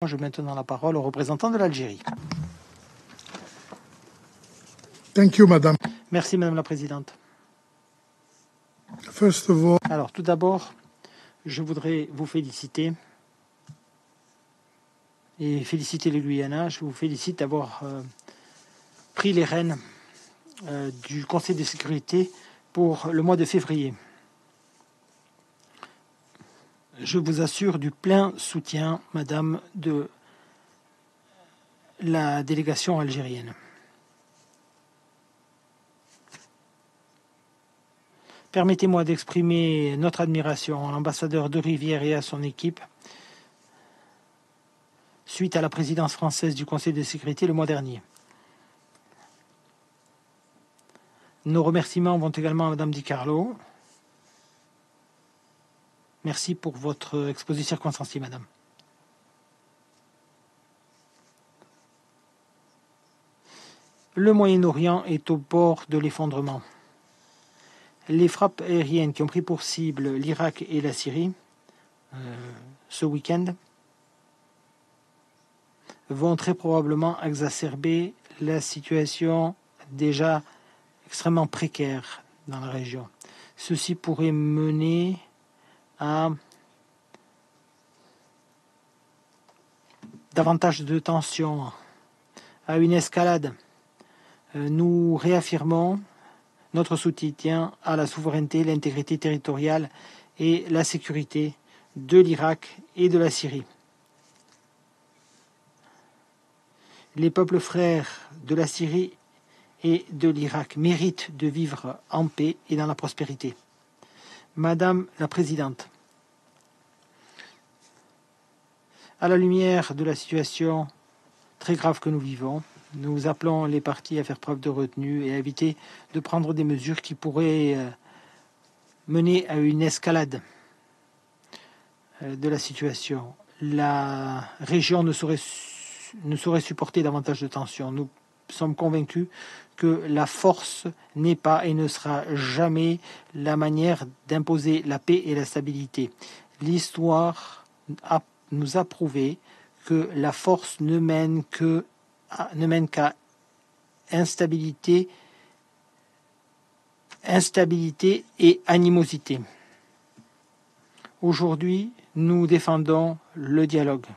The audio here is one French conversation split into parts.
Je maintenant la parole au représentant de l'Algérie. Thank you, Madame. Merci, Madame la Présidente. First of all, Alors, tout d'abord, je voudrais vous féliciter et féliciter les Guyanais. Je vous félicite d'avoir pris les rênes du Conseil de sécurité pour le mois de février. Je vous assure du plein soutien, Madame, de la délégation algérienne. Permettez-moi d'exprimer notre admiration à l'ambassadeur de Rivière et à son équipe suite à la présidence française du Conseil de sécurité le mois dernier. Nos remerciements vont également à Madame Di Carlo. Merci pour votre exposé circonstancié, Madame. Le Moyen-Orient est au bord de l'effondrement. Les frappes aériennes qui ont pris pour cible l'Irak et la Syrie ce week-end vont très probablement exacerber la situation déjà extrêmement précaire dans la région. Ceci pourrait mener à davantage de tensions, à une escalade. Nous réaffirmons notre soutien à la souveraineté, l'intégrité territoriale et la sécurité de l'Irak et de la Syrie. Les peuples frères de la Syrie et de l'Irak méritent de vivre en paix et dans la prospérité. Madame la Présidente, à la lumière de la situation très grave que nous vivons, nous appelons les partis à faire preuve de retenue et à éviter de prendre des mesures qui pourraient mener à une escalade de la situation. La région ne saurait supporter davantage de tensions. Nous sommes convaincus que la force n'est pas et ne sera jamais la manière d'imposer la paix et la stabilité. L'histoire nous a prouvé que la force ne mène qu'à instabilité et animosité. Aujourd'hui, nous défendons le dialogue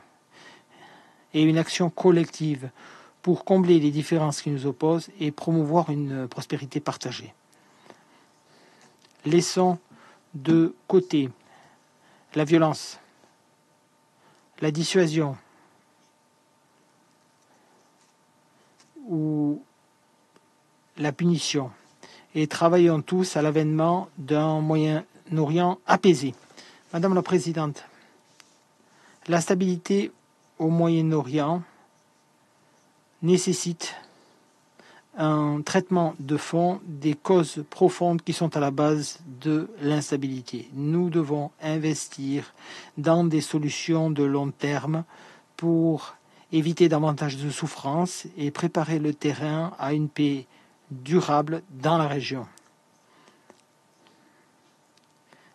et une action collective pour combler les différences qui nous opposent et promouvoir une prospérité partagée. Laissons de côté la violence, la dissuasion ou la punition et travaillons tous à l'avènement d'un Moyen-Orient apaisé. Madame la Présidente, la stabilité au Moyen-Orient nécessite un traitement de fond des causes profondes qui sont à la base de l'instabilité. Nous devons investir dans des solutions de long terme pour éviter davantage de souffrance et préparer le terrain à une paix durable dans la région.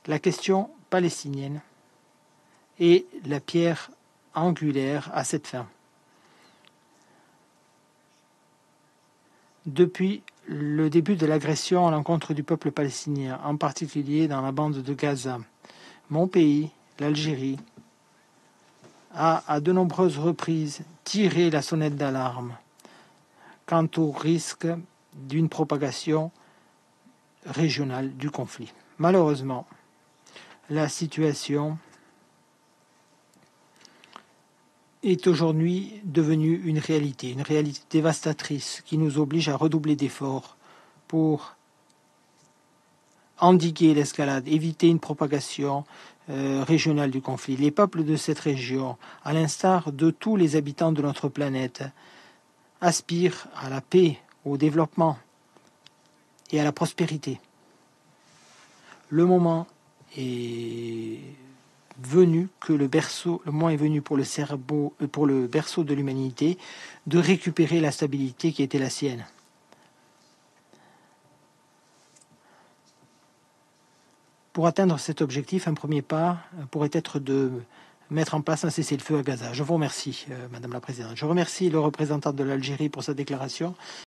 La question palestinienne est la pierre angulaire à cette fin. Depuis le début de l'agression à l'encontre du peuple palestinien, en particulier dans la bande de Gaza, mon pays, l'Algérie, a à de nombreuses reprises tiré la sonnette d'alarme quant au risque d'une propagation régionale du conflit. Malheureusement, la situation est aujourd'hui devenue une réalité dévastatrice qui nous oblige à redoubler d'efforts pour endiguer l'escalade, éviter une propagation régionale du conflit. Les peuples de cette région, à l'instar de tous les habitants de notre planète, aspirent à la paix, au développement et à la prospérité. Le moment est venu que le moment est venu pour le berceau de l'humanité de récupérer la stabilité qui était la sienne. Pour atteindre cet objectif, un premier pas pourrait être de mettre en place un cessez-le-feu à Gaza. Je vous remercie, Madame la Présidente. Je remercie le représentant de l'Algérie pour sa déclaration.